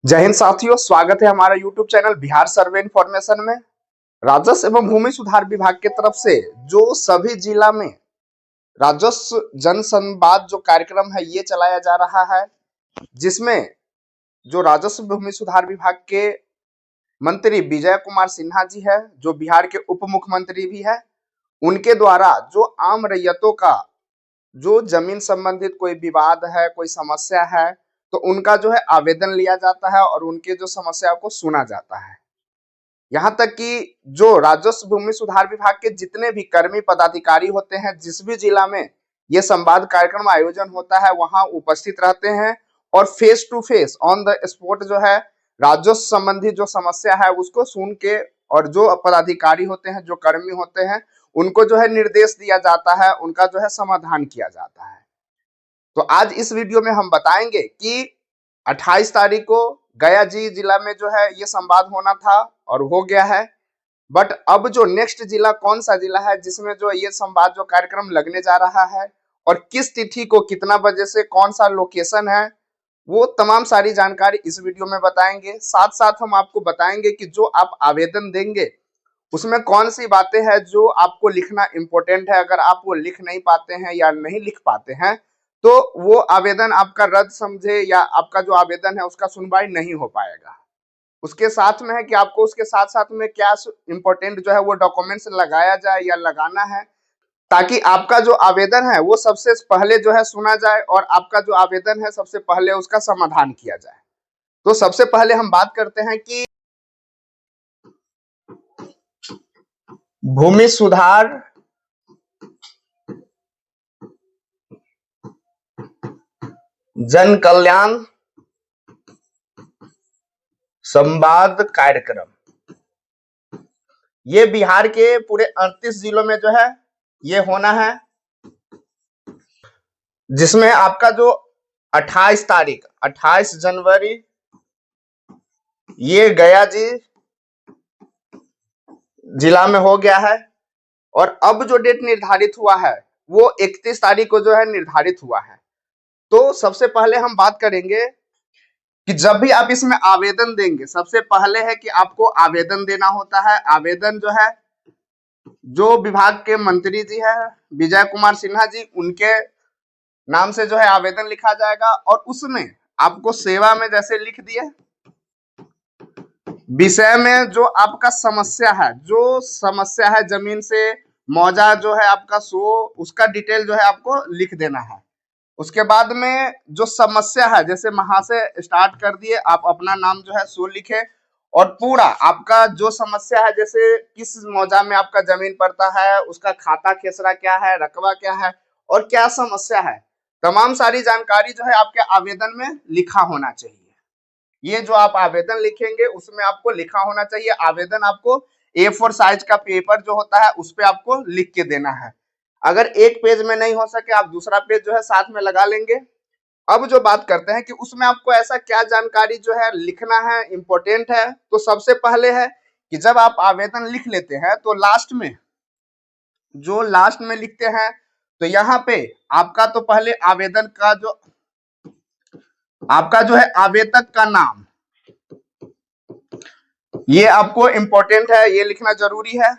जय हिंद साथियों, स्वागत है हमारा यूट्यूब चैनल बिहार सर्वे इन्फॉर्मेशन में। राजस्व एवं भूमि सुधार विभाग की तरफ से जो सभी जिला में राजस्व जन संवाद जो कार्यक्रम है ये चलाया जा रहा है, जिसमें जो राजस्व भूमि सुधार विभाग के मंत्री विजय कुमार सिन्हा जी है, जो बिहार के उप मुख्यमंत्री भी है, उनके द्वारा जो आम रैयतों का जो जमीन संबंधित कोई विवाद है, कोई समस्या है, तो उनका जो है आवेदन लिया जाता है और उनके जो समस्याओं को सुना जाता है। यहाँ तक कि जो राजस्व भूमि सुधार विभाग के जितने भी कर्मी पदाधिकारी होते हैं, जिस भी जिला में ये संवाद कार्यक्रम आयोजन होता है वहां उपस्थित रहते हैं और face to face on the spot जो है राजस्व संबंधी जो समस्या है उसको सुन के, और जो पदाधिकारी होते हैं, जो कर्मी होते हैं, उनको जो है निर्देश दिया जाता है, उनका जो है समाधान किया जाता है। तो आज इस वीडियो में हम बताएंगे कि 28 तारीख को गया जी जिला में जो है ये संवाद होना था और हो गया है। बट अब जो नेक्स्ट जिला कौन सा जिला है जिसमें जो ये संवाद जो कार्यक्रम लगने जा रहा है और किस तिथि को कितना बजे से कौन सा लोकेशन है, वो तमाम सारी जानकारी इस वीडियो में बताएंगे। साथ साथ हम आपको बताएंगे कि जो आप आवेदन देंगे उसमें कौन सी बातें हैं जो आपको लिखना इम्पोर्टेंट है। अगर आप वो लिख नहीं पाते हैं या नहीं लिख पाते हैं तो वो आवेदन आपका रद्द समझे या आपका जो आवेदन है उसका सुनवाई नहीं हो पाएगा। उसके साथ में है कि आपको उसके साथ साथ में क्या इम्पोर्टेंट जो है वो डॉक्यूमेंट्स लगाया जाए या लगाना है, ताकि आपका जो आवेदन है वो सबसे पहले जो है सुना जाए और आपका जो आवेदन है सबसे पहले उसका समाधान किया जाए। तो सबसे पहले हम बात करते हैं कि भूमि सुधार जन कल्याण संवाद कार्यक्रम, ये बिहार के पूरे 38 जिलों में जो है ये होना है, जिसमें आपका जो 28 तारीख 28 जनवरी ये गया जी जिला में हो गया है और अब जो डेट निर्धारित हुआ है वो 31 तारीख को जो है निर्धारित हुआ है। तो सबसे पहले हम बात करेंगे कि जब भी आप इसमें आवेदन देंगे, सबसे पहले है कि आपको आवेदन देना होता है। आवेदन जो है जो विभाग के मंत्री जी है विजय कुमार सिन्हा जी, उनके नाम से जो है आवेदन लिखा जाएगा और उसमें आपको सेवा में जैसे लिख दिए, विषय में जो आपका समस्या है, जो समस्या है जमीन से मौजा जो है आपका सो, उसका डिटेल जो है आपको लिख देना है। उसके बाद में जो समस्या है, जैसे वहां से स्टार्ट कर दिए, आप अपना नाम जो है सो लिखे और पूरा आपका जो समस्या है, जैसे किस मौजा में आपका जमीन पड़ता है, उसका खाता खेसरा क्या है, रकबा क्या है और क्या समस्या है, तमाम सारी जानकारी जो है आपके आवेदन में लिखा होना चाहिए। ये जो आप आवेदन लिखेंगे उसमें आपको लिखा होना चाहिए। आवेदन आपको A4 साइज का पेपर जो होता है उस पे आपको लिख के देना है। अगर एक पेज में नहीं हो सके आप दूसरा पेज जो है साथ में लगा लेंगे। अब जो बात करते हैं कि उसमें आपको ऐसा क्या जानकारी जो है लिखना है, इंपॉर्टेंट है, तो सबसे पहले है कि जब आप आवेदन लिख लेते हैं तो लास्ट में लिखते हैं, तो यहाँ पे आपका तो पहले आवेदन का जो आपका जो है आवेदक का नाम, ये आपको इम्पोर्टेंट है, ये लिखना जरूरी है।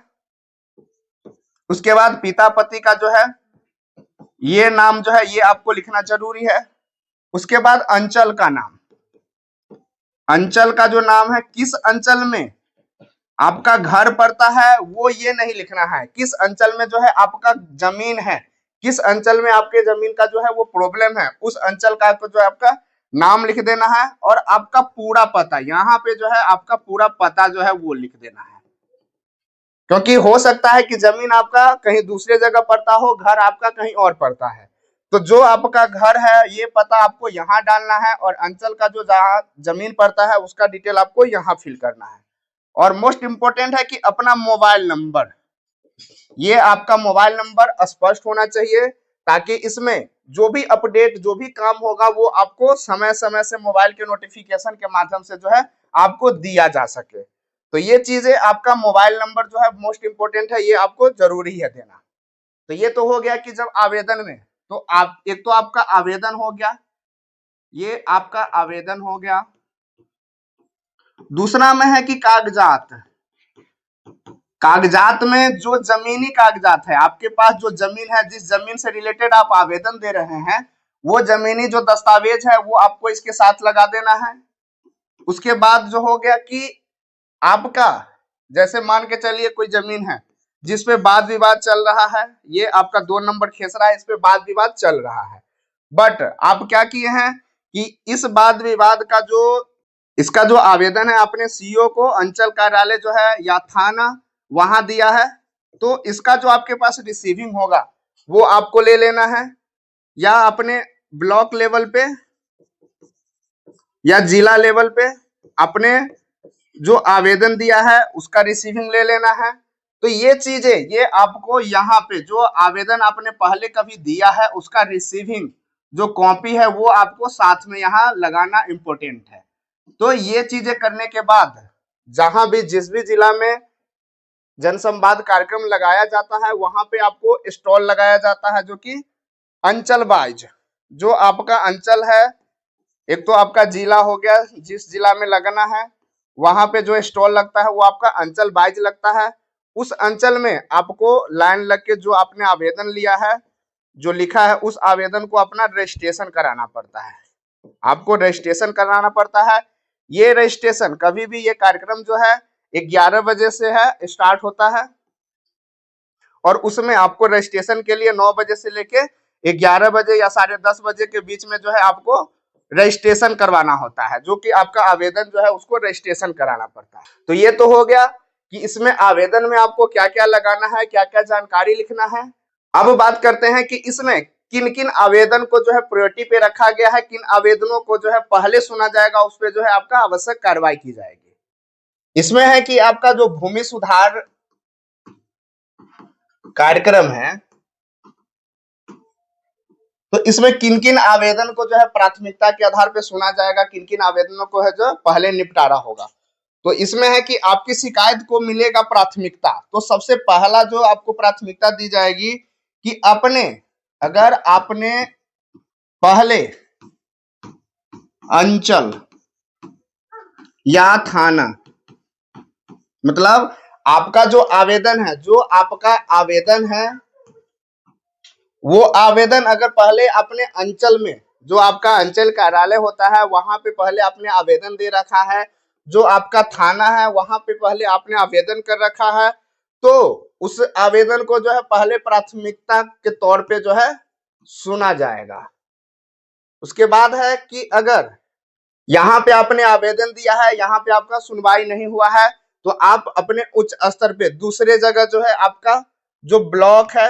उसके बाद पिता पति का जो है ये नाम जो है ये आपको लिखना जरूरी है। उसके बाद अंचल का नाम, अंचल का जो नाम है, किस अंचल में आपका घर पड़ता है वो ये नहीं लिखना है, किस अंचल में जो है आपका जमीन है, किस अंचल में आपके जमीन का जो है वो प्रॉब्लम है, उस अंचल का जो है आपका नाम लिख देना है और आपका पूरा पता, यहाँ पे जो है आपका पूरा पता जो है वो लिख देना है। क्योंकि हो सकता है कि जमीन आपका कहीं दूसरे जगह पड़ता हो, घर आपका कहीं और पड़ता है, तो जो आपका घर है ये पता आपको यहाँ डालना है और अंचल का जो जहाँ जमीन पड़ता है उसका डिटेल आपको यहाँ फिल करना है। और मोस्ट इंपोर्टेंट है कि अपना मोबाइल नंबर, ये आपका मोबाइल नंबर स्पष्ट होना चाहिए, ताकि इसमें जो भी अपडेट जो भी काम होगा वो आपको समय समय से मोबाइल के नोटिफिकेशन के माध्यम से जो है आपको दिया जा सके। तो ये चीजें, आपका मोबाइल नंबर जो है मोस्ट इंपोर्टेंट है, ये आपको जरूरी है देना। तो ये तो हो गया कि जब आवेदन में, तो आप एक तो आपका आवेदन हो गया, ये आपका आवेदन हो गया। दूसरा में है कि कागजात। कागजात में जो जमीनी कागजात है, आपके पास जो जमीन है, जिस जमीन से रिलेटेड आप आवेदन दे रहे हैं, वो जमीनी जो दस्तावेज है वो आपको इसके साथ लगा देना है। उसके बाद जो हो गया कि आपका, जैसे मान के चलिए कोई जमीन है जिस पे वाद विवाद चल रहा है, ये आपका 2 नंबर खेसरा है, इस पे वाद विवाद चल रहा है, बट आप क्या किए हैं कि इस वाद विवाद का जो इसका जो आवेदन है आपने सीईओ को अंचल कार्यालय जो है या थाना वहां दिया है, तो इसका जो आपके पास रिसीविंग होगा वो आपको ले लेना है, या अपने ब्लॉक लेवल पे या जिला लेवल पे अपने जो आवेदन दिया है उसका रिसीविंग ले लेना है। तो ये चीजें, ये आपको यहाँ पे जो आवेदन आपने पहले कभी दिया है उसका रिसीविंग जो कॉपी है वो आपको साथ में यहाँ लगाना इम्पोर्टेंट है। तो ये चीजें करने के बाद जहां भी जिस भी जिला में जनसंवाद कार्यक्रम लगाया जाता है वहां पे आपको स्टॉल लगाया जाता है, जो कि अंचल वाइज जो आपका अंचल है, एक तो आपका जिला हो गया, जिस जिला में लगना है वहां पे जो स्टॉल लगता है वो आपका अंचल वाइज लगता है। उस अंचल में आपको लाइन लग के जो आपने आवेदन लिया है, जो लिखा है, उस आवेदन को अपना रजिस्ट्रेशन कराना पड़ता है, आपको रजिस्ट्रेशन कराना पड़ता है। ये रजिस्ट्रेशन कभी भी, ये कार्यक्रम जो है 11 बजे से है स्टार्ट होता है, और उसमें आपको रजिस्ट्रेशन के लिए 9 बजे से लेके 11 बजे या 10:30 बजे के बीच में जो है आपको रजिस्ट्रेशन करवाना होता है, जो कि आपका आवेदन जो है उसको रजिस्ट्रेशन कराना पड़ता है। तो ये तो हो गया कि इसमें आवेदन में आपको क्या क्या लगाना है, क्या क्या जानकारी लिखना है। अब बात करते हैं कि इसमें किन किन आवेदन को जो है प्रायोरिटी पे रखा गया है, किन आवेदनों को जो है पहले सुना जाएगा, उस पर जो है आपका आवश्यक कार्रवाई की जाएगी। इसमें है कि आपका जो भूमि सुधार कार्यक्रम है, तो इसमें किन किन आवेदन को जो है प्राथमिकता के आधार पे सुना जाएगा, किन किन आवेदनों को है जो पहले निपटारा होगा। तो इसमें है कि आपकी शिकायत को मिलेगा प्राथमिकता। तो सबसे पहला जो आपको प्राथमिकता दी जाएगी कि अगर आपने पहले अंचल या थाना, मतलब आपका जो आवेदन है, जो आपका आवेदन है वो आवेदन अगर पहले अपने अंचल में, जो आपका अंचल कार्यालय होता है वहां पे पहले आपने आवेदन दे रखा है, जो आपका थाना है वहां पे पहले आपने आवेदन कर रखा है, तो उस आवेदन को जो है पहले प्राथमिकता के तौर पे जो है सुना जाएगा। उसके बाद है कि अगर यहाँ पे आपने आवेदन दिया है, यहाँ पे आपका सुनवाई नहीं हुआ है, तो आप अपने उच्च स्तर पे दूसरे जगह जो है आपका जो ब्लॉक है,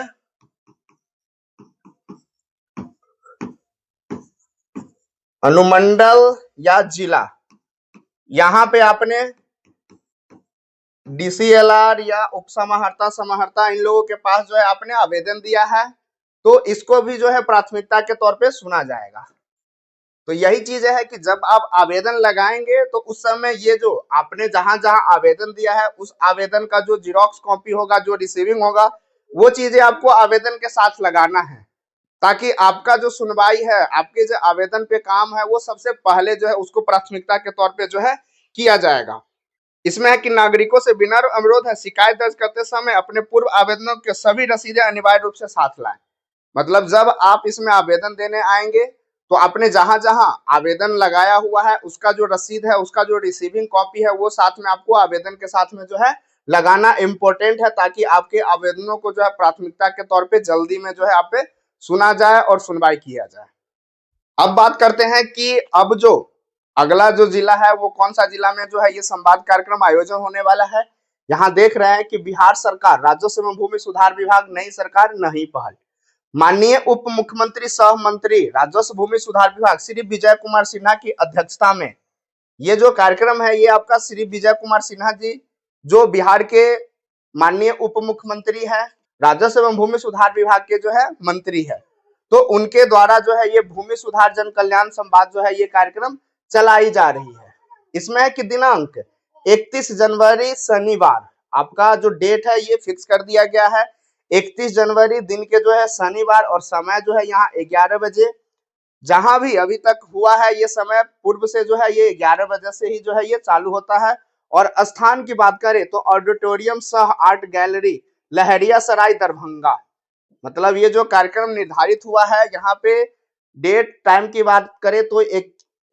अनुमंडल या जिला, यहाँ पे आपने डीसीएलआर या उपसमाहर्ता समाहर्ता इन लोगों के पास जो है आपने आवेदन दिया है, तो इसको भी जो है प्राथमिकता के तौर पे सुना जाएगा। तो यही चीज है कि जब आप आवेदन लगाएंगे तो उस समय ये जो आपने जहां जहां आवेदन दिया है उस आवेदन का जो जिरोक्स कॉपी होगा, जो रिसीविंग होगा, वो चीजें आपको आवेदन के साथ लगाना है, ताकि आपका जो सुनवाई है, आपके जो आवेदन पे काम है, वो सबसे पहले जो है उसको प्राथमिकता के तौर पे जो है किया जाएगा। इसमें है कि नागरिकों से विनम्र अनुरोध है, शिकायत दर्ज करते समय अपने पूर्व आवेदनों के सभी रसीदें अनिवार्य रूप से साथ लाएं। मतलब जब आप इसमें आवेदन देने आएंगे तो आपने जहां जहां आवेदन लगाया हुआ है उसका जो रसीद है, उसका जो रिसीविंग कॉपी है, वो साथ में आपको आवेदन के साथ में जो है लगाना इम्पोर्टेंट है, ताकि आपके आवेदनों को जो है प्राथमिकता के तौर पे जल्दी में जो है आप पे सुना जाए और सुनवाई किया जाए। अब बात करते हैं कि अब जो अगला जो जिला है वो कौन सा जिला में जो है ये संवाद कार्यक्रम आयोजन होने वाला है। यहाँ देख रहे हैं कि बिहार सरकार राजस्व एवं भूमि सुधार विभाग, नई सरकार नई पहल, माननीय उप मुख्यमंत्री सह मंत्री राजस्व भूमि सुधार विभाग श्री विजय कुमार सिन्हा की अध्यक्षता में ये जो कार्यक्रम है, ये आपका श्री विजय कुमार सिन्हा जी जो बिहार के माननीय उप मुख्यमंत्री है, राजस्व एवं भूमि सुधार विभाग के जो है मंत्री है, तो उनके द्वारा जो है ये भूमि सुधार जन कल्याण संवाद जो है ये कार्यक्रम चलाई जा रही है। इसमें है कि दिनांक 31 जनवरी शनिवार, आपका जो डेट है ये फिक्स कर दिया गया है, 31 जनवरी दिन के जो है शनिवार, और समय जो है यहाँ 11 बजे जहां भी अभी तक हुआ है ये समय पूर्व से जो है ये 11 बजे से ही जो है ये चालू होता है। और स्थान की बात करें तो ऑडिटोरियम सह आर्ट गैलरी लहरियासराय दरभंगा। मतलब ये जो कार्यक्रम निर्धारित हुआ है यहाँ पे डेट टाइम की बात करें तो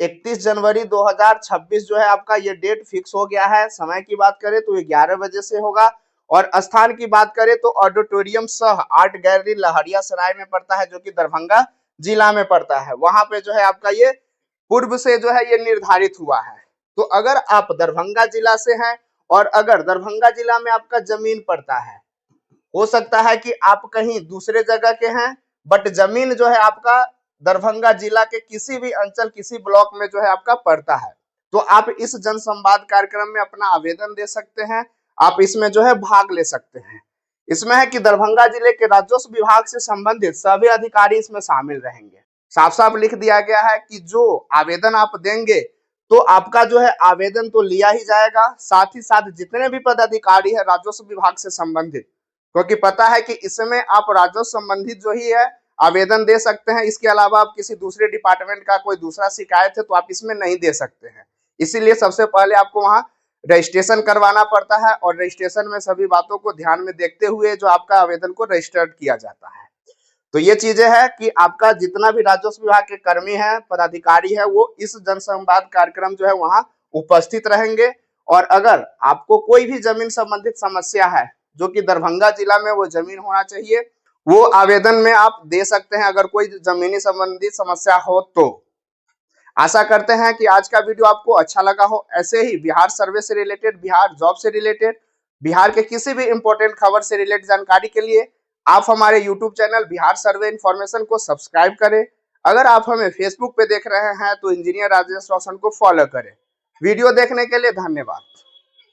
31 जनवरी 2026 जो है आपका ये डेट फिक्स हो गया है। समय की बात करें तो 11 बजे से होगा। और स्थान की बात करें तो ऑडिटोरियम सह आर्ट गैलरी लहरियासराय में पड़ता है, जो कि दरभंगा जिला में पड़ता है। वहां पे जो है आपका ये पूर्व से जो है ये निर्धारित हुआ है। तो अगर आप दरभंगा जिला से हैं और अगर दरभंगा जिला में आपका जमीन पड़ता है, हो सकता है कि आप कहीं दूसरे जगह के हैं बट जमीन जो है आपका दरभंगा जिला के किसी भी अंचल किसी ब्लॉक में जो है आपका पड़ता है, तो आप इस जनसंवाद कार्यक्रम में अपना आवेदन दे सकते हैं। आप इसमें जो है भाग ले सकते हैं। इसमें है कि दरभंगा जिले के राजस्व विभाग से संबंधित सभी अधिकारी इसमें शामिल रहेंगे। साफ साफ लिख दिया गया है कि जो आवेदन आप देंगे तो आपका जो है आवेदन तो लिया ही जाएगा, साथ ही साथ जितने भी पदाधिकारी है राजस्व विभाग से संबंधित, क्योंकि पता है कि इसमें आप राजस्व संबंधित जो ही है आवेदन दे सकते हैं। इसके अलावा आप किसी दूसरे डिपार्टमेंट का कोई दूसरा शिकायत है तो आप इसमें नहीं दे सकते हैं। इसीलिए सबसे पहले आपको वहां रजिस्ट्रेशन करवाना पड़ता है और रजिस्ट्रेशन में सभी बातों को ध्यान में देखते हुए जो आपका आवेदन को रजिस्टर्ड किया जाता है। तो ये चीजें है कि आपका जितना भी राजस्व विभाग के कर्मी है पदाधिकारी है वो इस जनसंवाद कार्यक्रम जो है वहां उपस्थित रहेंगे। और अगर आपको कोई भी जमीन संबंधित समस्या है जो कि दरभंगा जिला में वो जमीन होना चाहिए, वो आवेदन में आप दे सकते हैं अगर कोई जमीनी संबंधित समस्या हो तो। आशा करते हैं कि आज का वीडियो आपको अच्छा लगा हो। ऐसे ही बिहार सर्वे से रिलेटेड, बिहार जॉब से रिलेटेड, बिहार के किसी भी इंपॉर्टेंट खबर से रिलेटेड जानकारी के लिए आप हमारे यूट्यूब चैनल बिहार सर्वे इन्फॉर्मेशन को सब्सक्राइब करें। अगर आप हमें फेसबुक पे देख रहे हैं तो इंजीनियर राजेश रोशन को फॉलो करें। वीडियो देखने के लिए धन्यवाद।